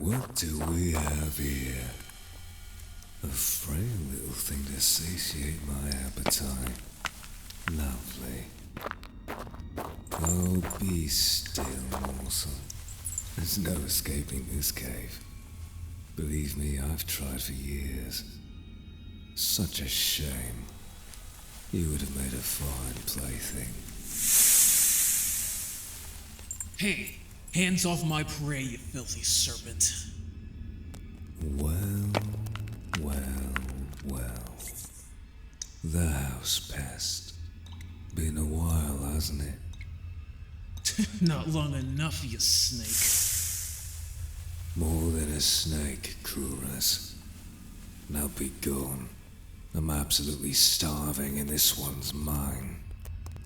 What do we have here? A frail little thing to satiate my appetite. Lovely. Oh, be still, morsel. There's no escaping this cave. Believe me, I've tried for years. Such a shame. You would have made a fine plaything. Hey, hands off my prey, you filthy serpent. Well. The house pest. Been a while, hasn't it? Not long enough, you snake. More than a snake, Krurus. Now be gone. I'm absolutely starving and this one's mine.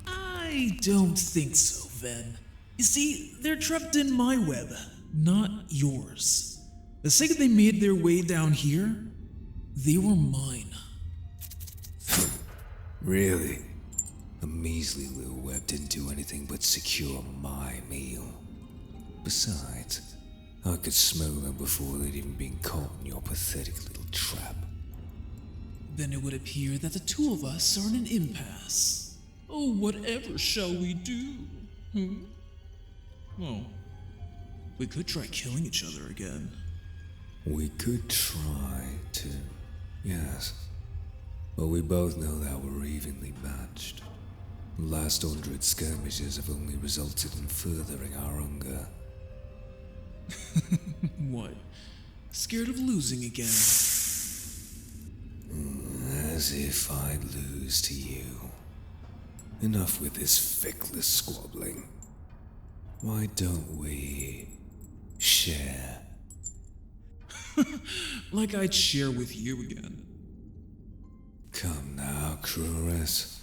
I don't think so, Ven. You see, they're trapped in my web, not yours. The second they made their way down here, they were mine. Really? A measly little web didn't do anything but secure my meal. Besides, I could smell them before they'd even been caught in your pathetic little trap. Then it would appear that the two of us are in an impasse. Oh, whatever shall we do? Well, we could try killing each other again. We could try to, yes. But we both know that we're evenly matched. The last 100 skirmishes have only resulted in furthering our hunger. What? Scared of losing again? As if I'd lose to you. Enough with this feckless squabbling. Why don't we share? Like I'd share with you again. Come now, Krurus.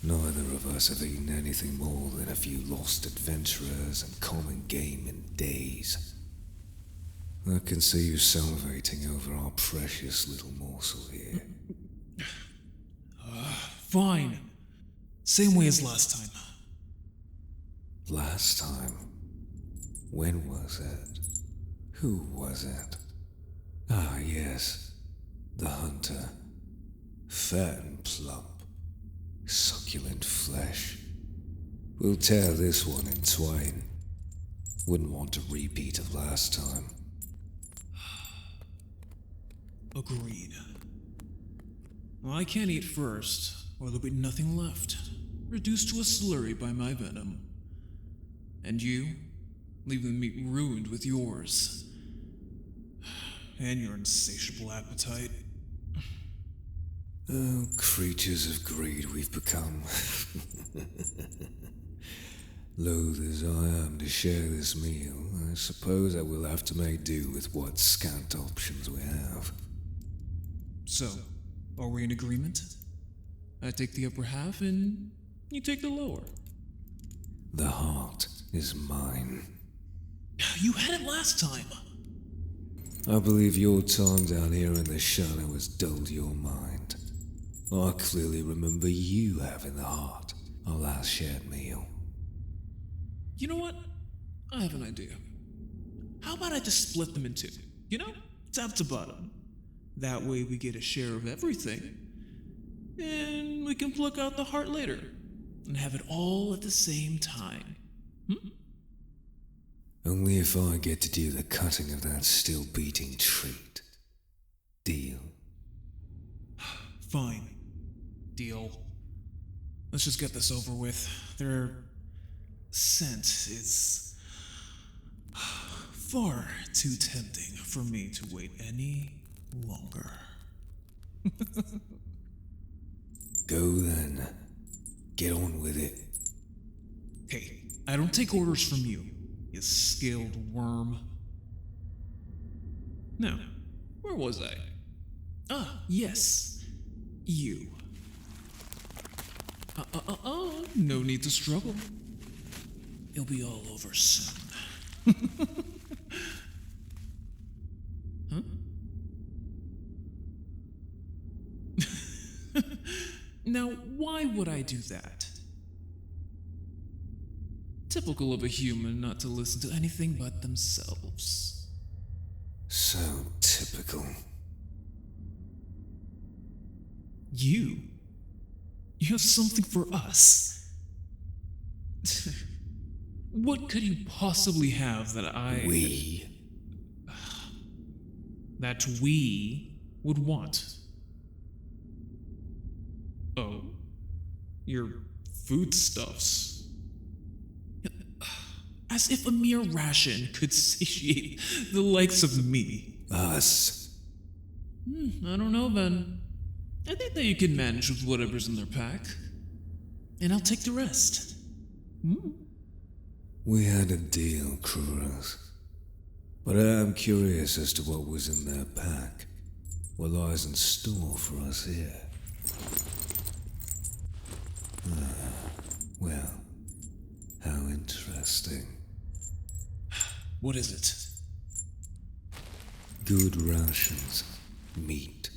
Neither of us have eaten anything more than a few lost adventurers and common game in days. I can see you salivating over our precious little morsel here. Fine. Same way as last time. Last time? When was it? Who was it? Ah, yes. The hunter. Fat and plump. Succulent flesh. We'll tear this one in twain. Wouldn't want a repeat of last time. Agreed. Well, I can't eat first, or there'll be nothing left. Reduced to a slurry by my venom. And you? Leave the meat ruined with yours. And your insatiable appetite. Oh, creatures of greed we've become. Loath as I am to share this meal, I suppose I will have to make do with what scant options we have. So, are we in agreement? I take the upper half and you take the lower. The heart is mine. You had it last time. I believe your time down here in the shadow has dulled your mind. I clearly remember you having the heart, our last shared meal. You know what? I have an idea. How about I just split them in two? You know, top to bottom. That way we get a share of everything. And we can pluck out the heart later. And have it all at the same time. Only if I get to do the cutting of that still-beating treat. Deal? Fine. Deal. Let's just get this over with. Their scent is far too tempting for me to wait any longer. Go then. Get on with it. Hey, I don't take orders from you, you scaled worm. Now, where was I? Ah, yes. You. No need to struggle. It'll be all over soon. Huh? Now, why would I do that? Typical of a human not to listen to anything but themselves. Typical. You have something for us. What could you possibly have that that we would want? Oh, your foodstuffs. As if a mere ration could satiate the likes of me. Us. I don't know, Ben. I think that you can manage with whatever's in their pack. And I'll take the rest. We had a deal, Kruros. But I am curious as to what was in their pack. What lies in store for us here. Well, how interesting. What is it? Good rations. Meat.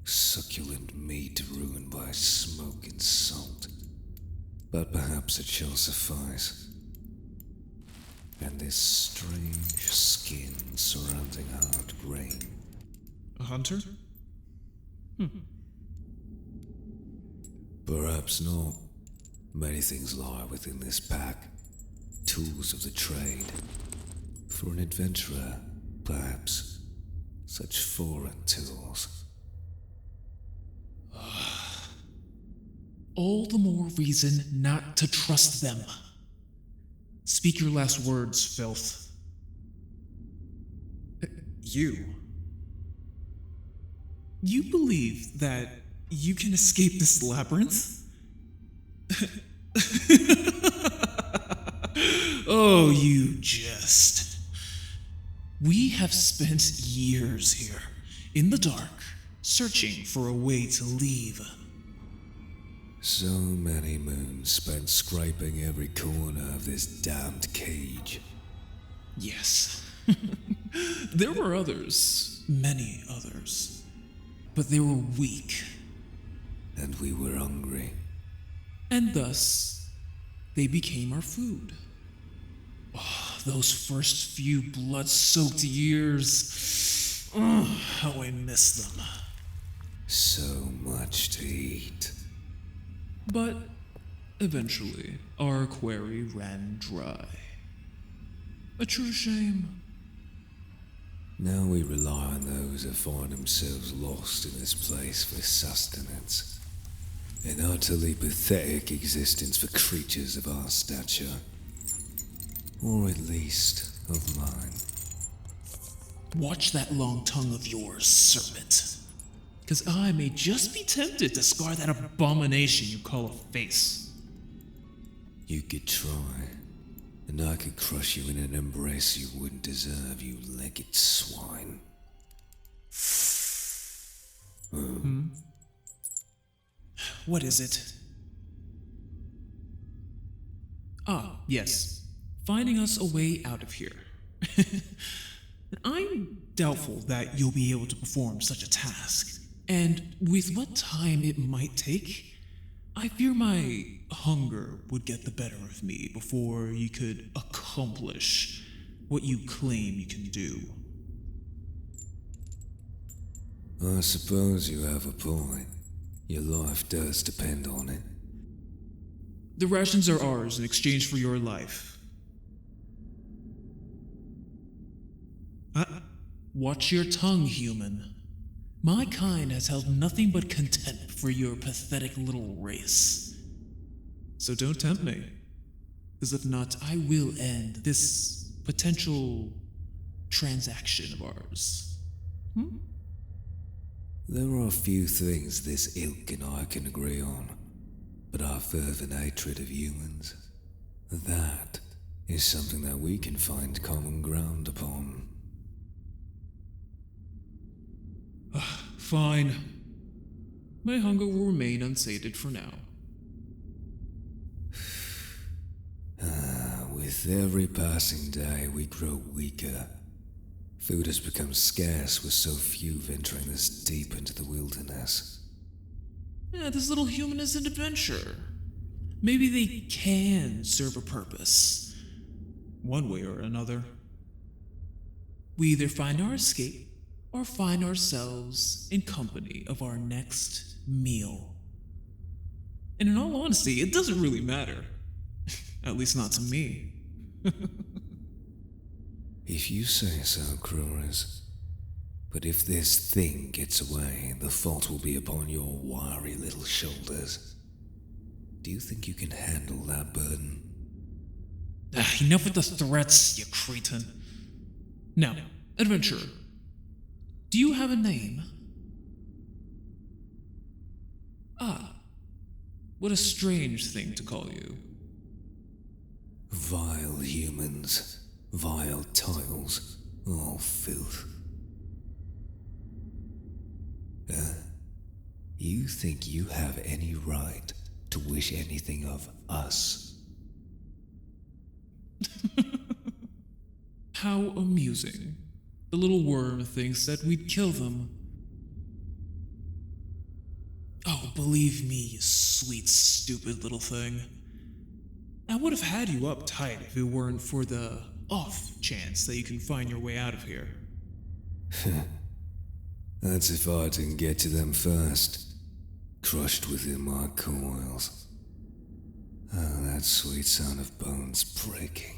Succulent meat ruined by smoke and salt. But perhaps it shall suffice. And this strange skin surrounding hard grain. A hunter? Perhaps not. Many things lie within this pack. Tools of the trade. For an adventurer, perhaps. Such foreign tools. All the more reason not to trust them. Speak your last words, filth. You believe that you can escape this labyrinth? Oh, you jest. We have spent years here, in the dark, searching for a way to leave. So many moons spent scraping every corner of this damned cage. Yes. There were others, many others. But they were weak. And we were hungry. And thus, they became our food. Oh, those first few blood-soaked years. Oh, how I miss them. So much to eat. But eventually, our quarry ran dry. A true shame. Now we rely on those that find themselves lost in this place for sustenance. An utterly pathetic existence for creatures of our stature. Or at least of mine. Watch that long tongue of yours, serpent. 'Cause I may just be tempted to scar that abomination you call a face. You could try, and I could crush you in an embrace you wouldn't deserve, you legged swine. What is it? Ah, yes. Finding us a way out of here. I'm doubtful that you'll be able to perform such a task. And with what time it might take, I fear my hunger would get the better of me before you could accomplish what you claim you can do. I suppose you have a point. Your life does depend on it. The rations are ours in exchange for your life. Watch your tongue, human. My kind has held nothing but contempt for your pathetic little race. So don't tempt me. Because if not, I will end this potential transaction of ours. There are a few things this ilk and I can agree on, but our fervent hatred of humans, that is something that we can find common ground upon. Fine. My hunger will remain unsated for now. With every passing day, we grow weaker. Food has become scarce with so few venturing this deep into the wilderness. Yeah, this little human is an adventurer. Maybe they can serve a purpose, one way or another. We either find our escape, or find ourselves in company of our next meal. And in all honesty, it doesn't really matter. At least not to me. If you say so, Crores. But if this thing gets away, the fault will be upon your wiry little shoulders. Do you think you can handle that burden? Enough with the threats, you cretin. Now, adventurer, do you have a name? Ah, what a strange thing to call you. Vile humans, vile titles, all filth. You think you have any right to wish anything of us? How amusing. The little worm thinks that we'd kill them. Oh, believe me, you sweet, stupid little thing. I would have had you uptight if it weren't for the off chance that you can find your way out of here. That's if I didn't get to them first, crushed within my coils. Oh, that sweet sound of bones breaking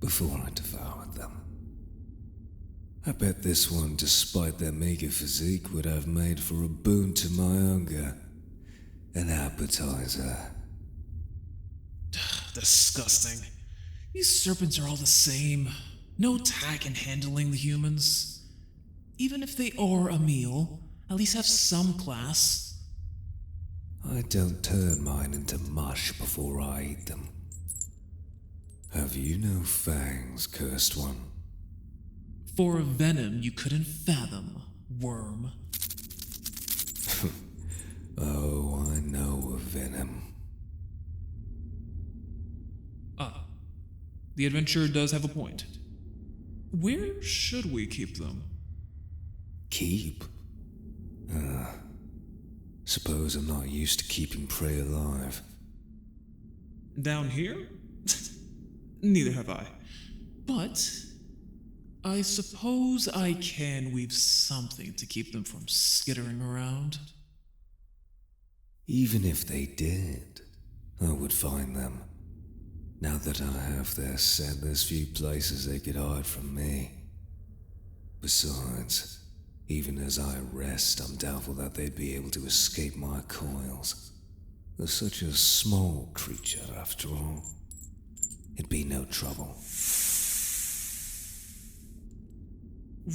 before I devoured them. I bet this one, despite their meager physique, would have made for a boon to my hunger. An appetizer. Disgusting. These serpents are all the same. No tack in handling the humans. Even if they are a meal, at least have some class. I don't turn mine into mush before I eat them. Have you no fangs, cursed one? For a venom you couldn't fathom, worm. Oh, I know of venom. Ah, the adventurer does have a point. Where should we keep them? Keep? Suppose I'm not used to keeping prey alive. Down here? Neither have I. But I suppose I can weave something to keep them from skittering around. Even if they did, I would find them. Now that I have their scent, there's few places they could hide from me. Besides, even as I rest, I'm doubtful that they'd be able to escape my coils. They're such a small creature, after all. It'd be no trouble.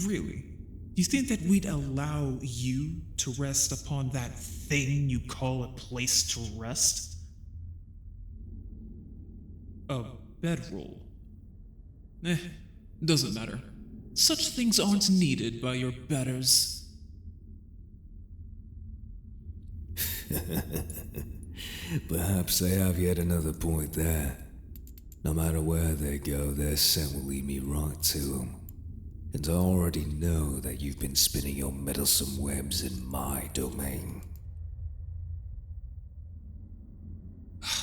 Really? You think that we'd allow you to rest upon that thing you call a place to rest? A bedroll. Doesn't matter. Such things aren't needed by your betters. Perhaps they have yet another point there. No matter where they go, their scent will lead me right to them. And I already know that you've been spinning your meddlesome webs in my domain.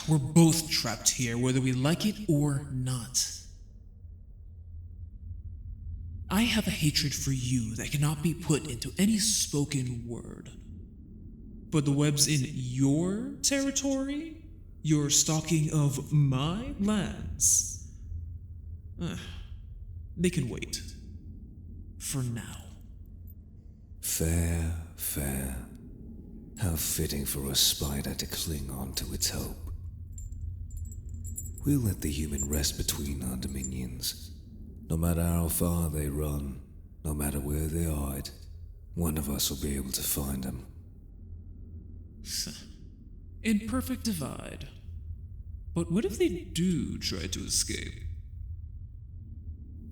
We're both trapped here, whether we like it or not. I have a hatred for you that cannot be put into any spoken word. But the webs in your territory? Your stalking of my lands? They can wait. For now. Fair, fair. How fitting for a spider to cling on to its hope. We'll let the human rest between our dominions. No matter how far they run, no matter where they hide, one of us will be able to find them. In perfect divide. But what if they do try to escape?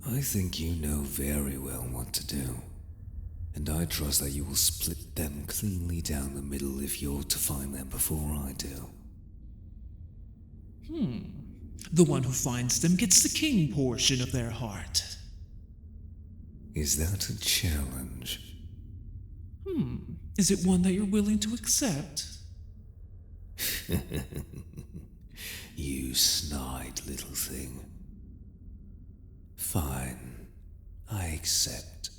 I think you know very well what to do. And I trust that you will split them cleanly down the middle if you're to find them before I do. The one who finds them gets the king portion of their heart. Is that a challenge? Is it one that you're willing to accept? You snide little thing. Fine, I accept.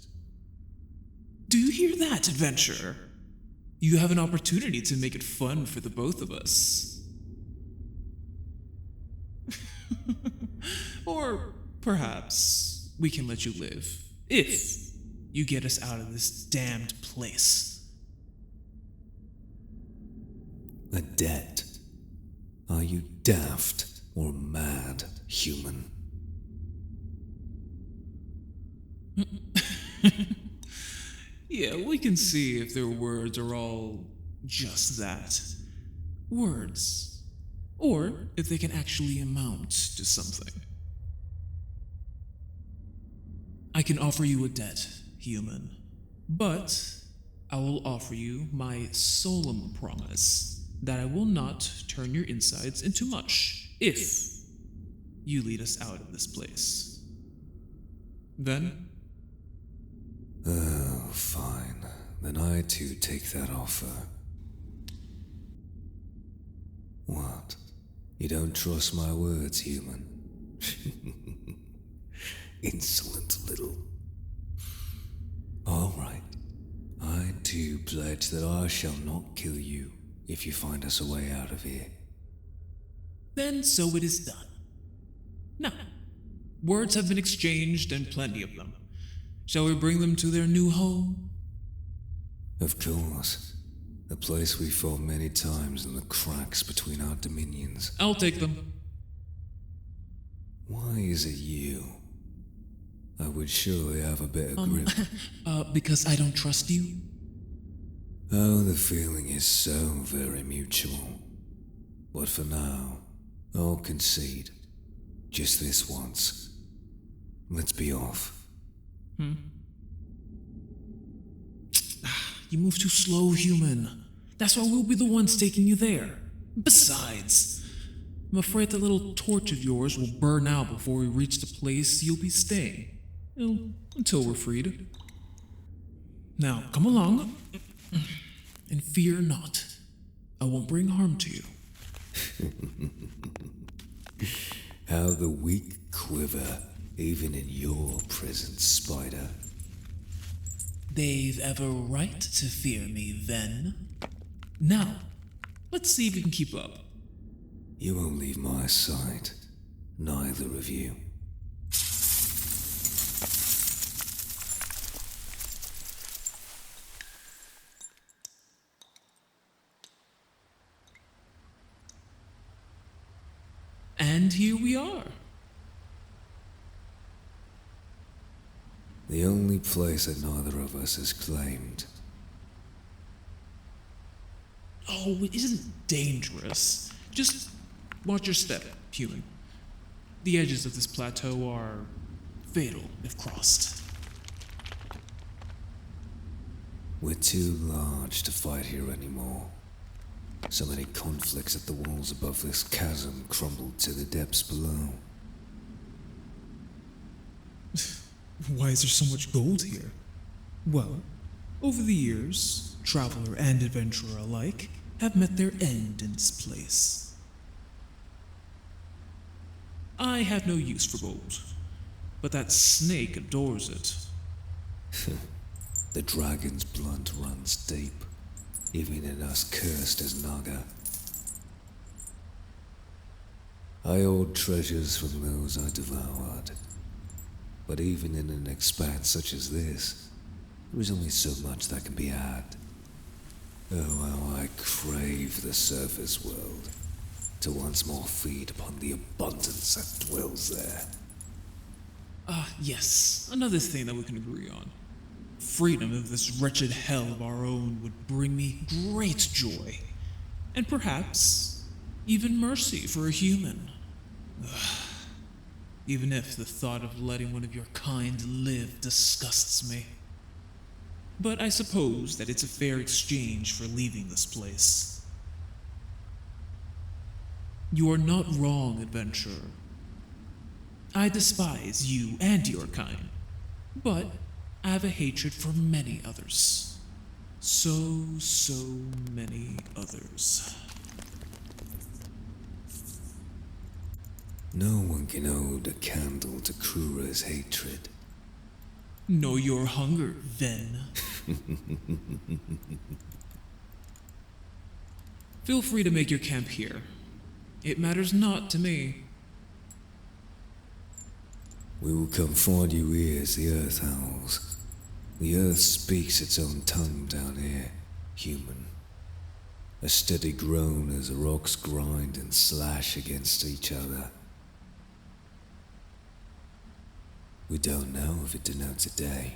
Do you hear that, adventurer? You have an opportunity to make it fun for the both of us. Or perhaps we can let you live, if you get us out of this damned place. A debt? Are you daft or mad, human? Yeah, we can see if their words are all just that. Words. Or if they can actually amount to something. I can offer you a debt, human. But I will offer you my solemn promise that I will not turn your insides into mush if you lead us out of this place. Then? Oh, fine. Then I too take that offer. What? You don't trust my words, human? Insolent little. All right. I too pledge that I shall not kill you if you find us a way out of here. Then so it is done. Now, words have been exchanged and plenty of them. Shall we bring them to their new home? Of course. The place we fought many times in the cracks between our dominions. I'll take them. Why is it you? I would surely have a bit of grip. Because I don't trust you? Oh, the feeling is so very mutual. But for now, I'll concede. Just this once. Let's be off. You move too slow, human. That's why we'll be the ones taking you there. Besides, I'm afraid that little torch of yours will burn out before we reach the place you'll be staying. Until we're freed. Now, come along. And fear not. I won't bring harm to you. How the weak quiver, even in your presence, spider. They've ever right to fear me, then. Now, let's see if we can keep up. You won't leave my sight. Neither of you. And here we are. The only place that neither of us has claimed. Oh, it isn't dangerous. Just watch your step, human. The edges of this plateau are fatal if crossed. We're too large to fight here anymore. So many conflicts that the walls above this chasm crumbled to the depths below. Why is there so much gold here? Well, over the years, traveler and adventurer alike have met their end in this place. I have no use for gold, but that snake adores it. The dragon's blood runs deep, even in us cursed as Naga. I hoard treasures from those I devoured. But even in an expanse such as this, there is only so much that can be had. Oh, how I crave the surface world, to once more feed upon the abundance that dwells there. Yes, another thing that we can agree on. Freedom of this wretched hell of our own would bring me great joy, and perhaps even mercy for a human. Even if the thought of letting one of your kind live disgusts me. But I suppose that it's a fair exchange for leaving this place. You are not wrong, adventurer. I despise you and your kind, but I have a hatred for many others. So many others. No one can hold a candle to Krura's hatred. Know your hunger, then. Feel free to make your camp here. It matters not to me. We will come find you here as the earth howls. The earth speaks its own tongue down here, human. A steady groan as the rocks grind and slash against each other. We don't know if it denotes a day.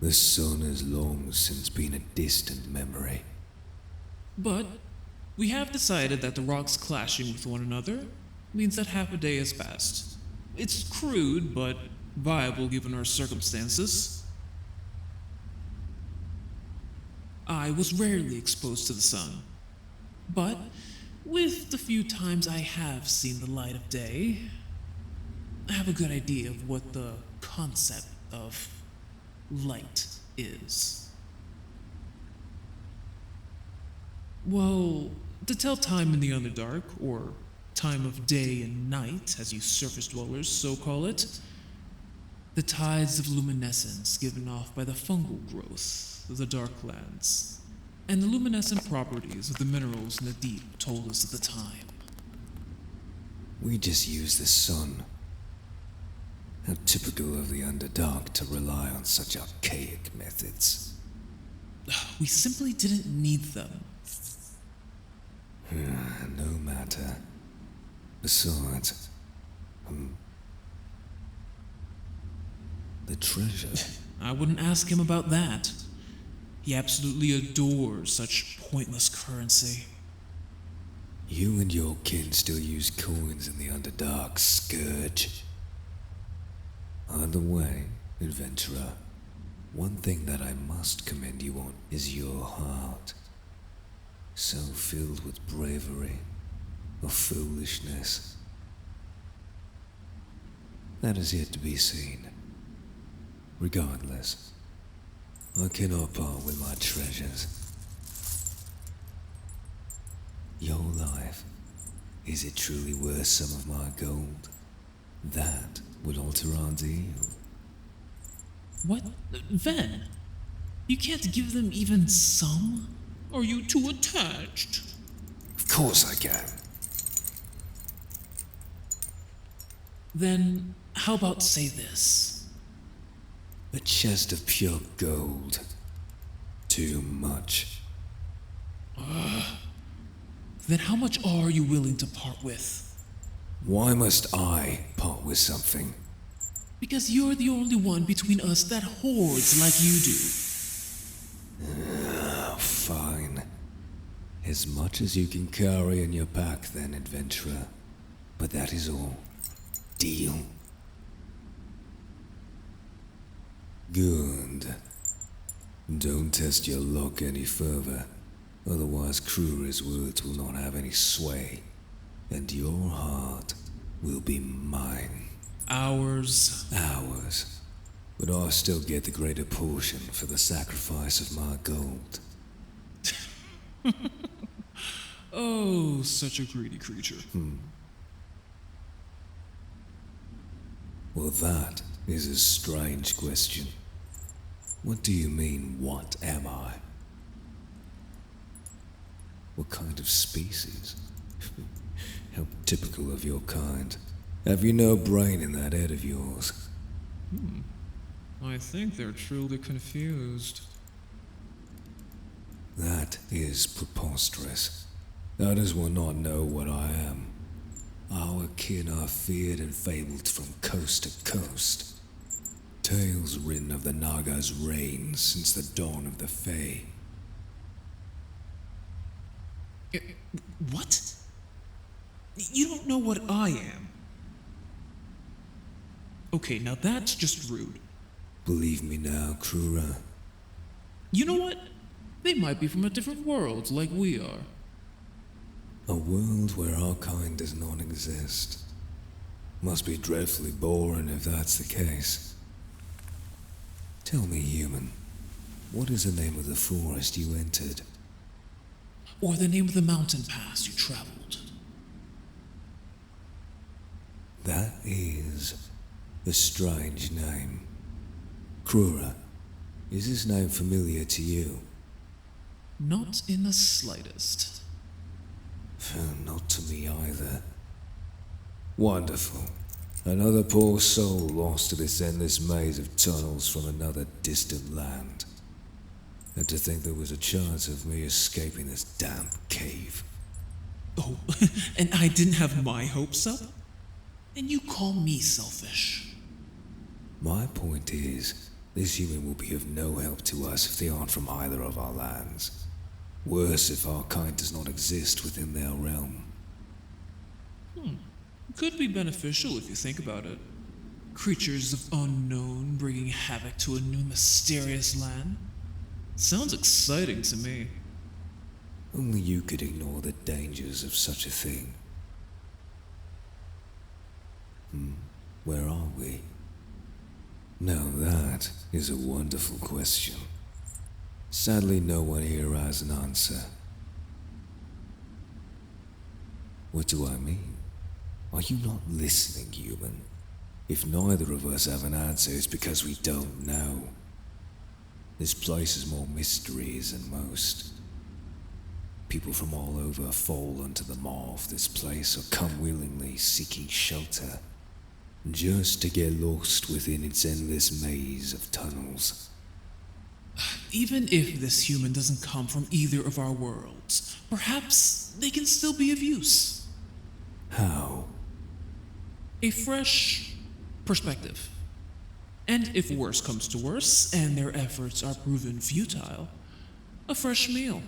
The sun has long since been a distant memory. But we have decided that the rocks clashing with one another means that half a day has passed. It's crude, but viable given our circumstances. I was rarely exposed to the sun, but with the few times I have seen the light of day, I have a good idea of what the concept of light is. Well, to tell time in the Underdark, or time of day and night, as you surface dwellers so call it, the tides of luminescence given off by the fungal growth of the Darklands, and the luminescent properties of the minerals in the deep told us at the time. We just use the sun. How typical of the Underdark to rely on such archaic methods. We simply didn't need them. No matter. Besides, the treasure. I wouldn't ask him about that. He absolutely adores such pointless currency. You and your kin still use coins in the Underdark, Scourge. Either way, adventurer, one thing that I must commend you on is your heart. So filled with bravery or foolishness. That is yet to be seen. Regardless, I cannot part with my treasures. Your life, is it truly worth some of my gold? That would alter our deal. What? Ven? You can't give them even some? Are you too attached? Of course I can. Then, how about say this? A chest of pure gold. Too much. Then how much are you willing to part with? Why must I part with something? Because you're the only one between us that hoards like you do. Fine. As much as you can carry in your pack then, adventurer. But that is all. Deal? Good. Don't test your luck any further. Otherwise Krura's words will not have any sway. And your heart will be mine. Ours. Ours. But I still get the greater portion for the sacrifice of my gold. Oh, such a greedy creature. Well, that is a strange question. What do you mean, what am I? What kind of species? How typical of your kind. Have you no brain in that head of yours? I think they're truly confused. That is preposterous. How does one not know what I am? Our kin are feared and fabled from coast to coast. Tales written of the Naga's reign since the dawn of the Fae. What? You don't know what I am. Okay, now that's just rude. Believe me now, Krura. You know what? They might be from a different world, like we are. A world where our kind does not exist. Must be dreadfully boring if that's the case. Tell me, human, what is the name of the forest you entered? Or the name of the mountain pass you traveled. That is a strange name. Krura, Is this name familiar to you? Not in the slightest. Not to me either. Wonderful. Another poor soul lost to this endless maze of tunnels from another distant land. And to think there was a chance of me escaping this damp cave. Oh, and I didn't have my hopes up? And you call me selfish? My point is, this human will be of no help to us if they aren't from either of our lands. Worse if our kind does not exist within their realm. Could be beneficial if you think about it. Creatures of unknown bringing havoc to a new mysterious land. Sounds exciting to me. Only you could ignore the dangers of such a thing. Where are we? Now that is a wonderful question. Sadly, no one here has an answer. What do I mean? Are you not listening, human? If neither of us have an answer, it's because we don't know. This place has more mysteries than most. People from all over fall under the maw of this place or come willingly seeking shelter, just to get lost within its endless maze of tunnels. Even if this human doesn't come from either of our worlds, perhaps they can still be of use. How? A fresh perspective. And if worse comes to worse, and their efforts are proven futile, a fresh meal.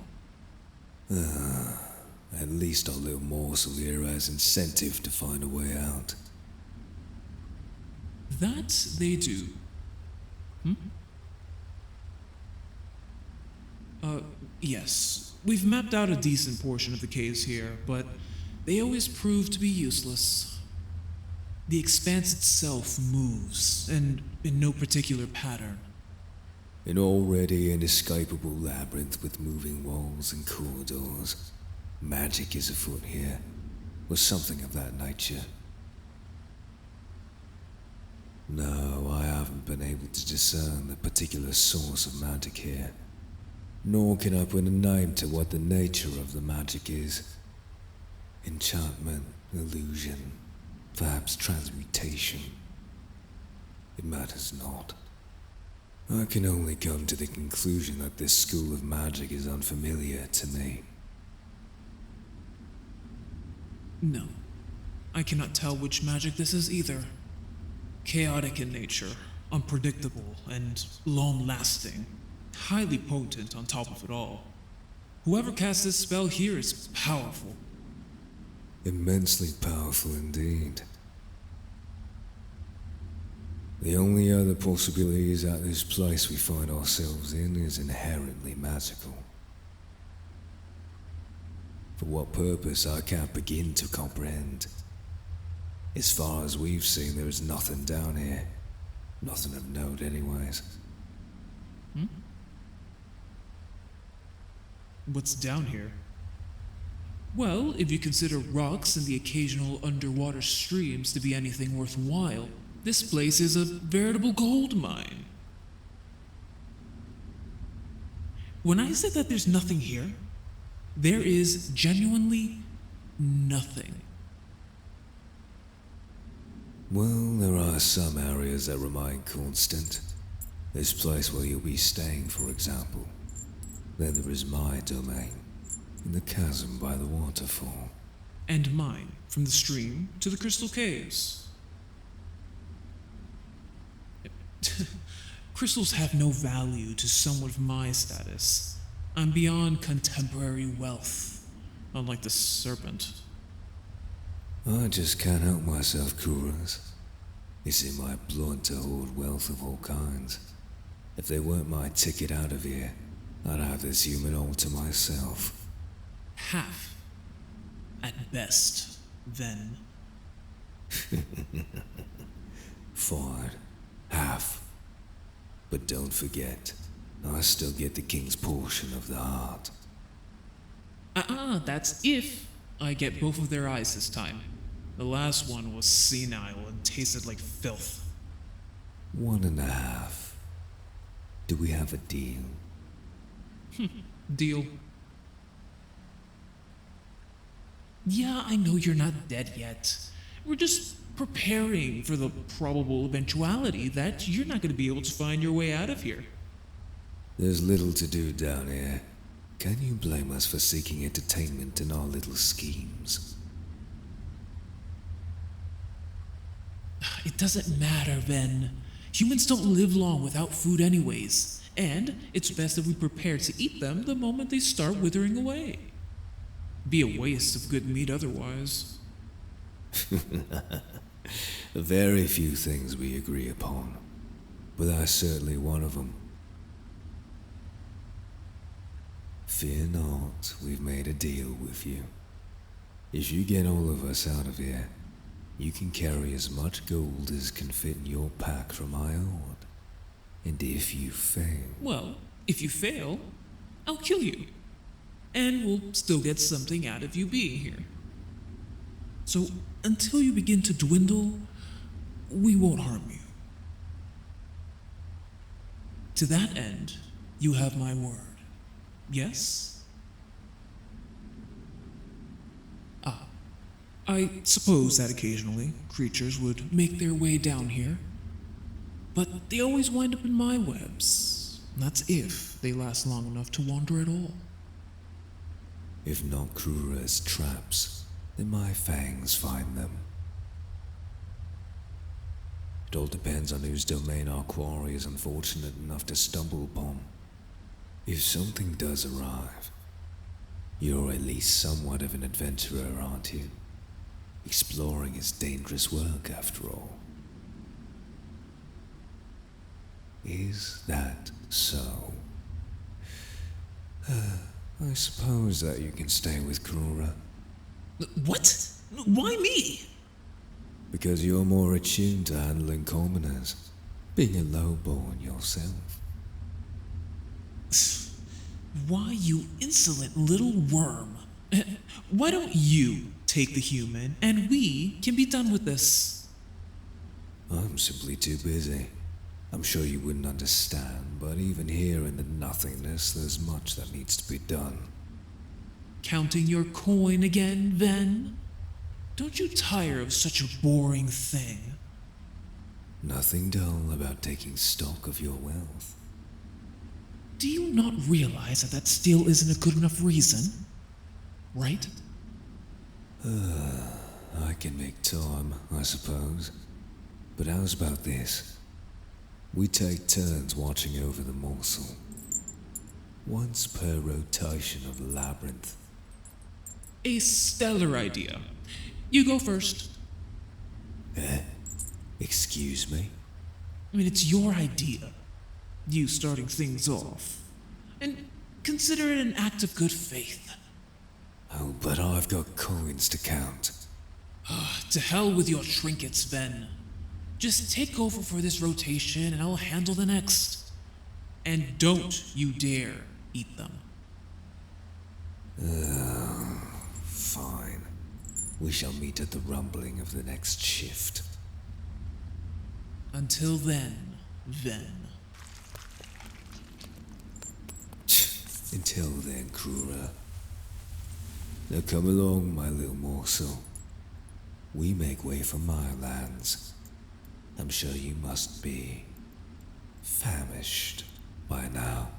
At least our little morsel here has incentive to find a way out. That they do. Yes. We've mapped out a decent portion of the caves here, but they always prove to be useless. The expanse itself moves, and in no particular pattern. An already inescapable labyrinth with moving walls and corridors. Magic is afoot here, or something of that nature. No, I haven't been able to discern the particular source of magic here. Nor can I put a name to what the nature of the magic is. Enchantment, illusion, perhaps transmutation. It matters not. I can only come to the conclusion that this school of magic is unfamiliar to me. No, I cannot tell which magic this is either. Chaotic in nature, unpredictable, and long-lasting. Highly potent on top of it all. Whoever casts this spell here is powerful. Immensely powerful indeed. The only other possibility is that this place we find ourselves in is inherently magical. For what purpose, I can't begin to comprehend. As far as we've seen, there is nothing down here. Nothing of note anyways. What's down here? Well, if you consider rocks and the occasional underwater streams to be anything worthwhile, this place is a veritable gold mine. When I said that there's nothing here, there is genuinely nothing. Well, there are some areas that remain constant. This place where you'll be staying, for example. Then there is my domain, in the chasm by the waterfall. And mine, from the stream to the crystal caves. Crystals have no value to someone of my status. I'm beyond contemporary wealth, unlike the serpent. I just can't help myself, Kuras. It's in my blood to hoard wealth of all kinds. If they weren't my ticket out of here, I'd have this human all to myself. Half. At best, then. Fine. Half. But don't forget, I still get the king's portion of the heart. That's if I get both of their eyes this time. The last one was senile and tasted like filth. 1.5. Do we have a deal? Deal. Yeah, I know you're not dead yet. We're just preparing for the probable eventuality that you're not going to be able to find your way out of here. There's little to do down here. Can you blame us for seeking entertainment in our little schemes? It doesn't matter, Ven. Humans don't live long without food anyways, and it's best that we prepare to eat them the moment they start withering away. Be a waste of good meat otherwise. Very few things we agree upon, but that's certainly one of them. Fear not, we've made a deal with you. If you get all of us out of here, you can carry as much gold as can fit in your pack from my own. And if you fail... Well, if you fail, I'll kill you. And we'll still get something out of you being here. So, until you begin to dwindle, we won't harm you. To that end, you have my word. Yes? I suppose that occasionally creatures would make their way down here, but they always wind up in my webs. That's if they last long enough to wander at all. If not Krura's traps, then my fangs find them. It all depends on whose domain our quarry is unfortunate enough to stumble upon. If something does arrive, you're at least somewhat of an adventurer, aren't you? Exploring is dangerous work, after all. Is that so? I suppose that you can stay with Krura. What? Why me? Because you're more attuned to handling commoners, being a lowborn yourself. Why, you insolent little worm. Why don't you take the human, and we can be done with this? I'm simply too busy. I'm sure you wouldn't understand, but even here in the nothingness, there's much that needs to be done. Counting your coin again, Ven? Don't you tire of such a boring thing? Nothing dull about taking stock of your wealth. Do you not realize that still isn't a good enough reason? Right? I can make time, I suppose. But how's about this? We take turns watching over the morsel. Once per rotation of the labyrinth. A stellar idea. You go first. Excuse me? I mean, it's your idea. You starting things off. And consider it an act of good faith. Oh, but I've got coins to count. To hell with your trinkets, Ven. Just take over for this rotation and I'll handle the next. And don't you dare eat them. Fine. We shall meet at the rumbling of the next shift. Until then, Ven. Until then, Krura. Now come along, my little morsel. We make way for my lands. I'm sure you must be famished by now.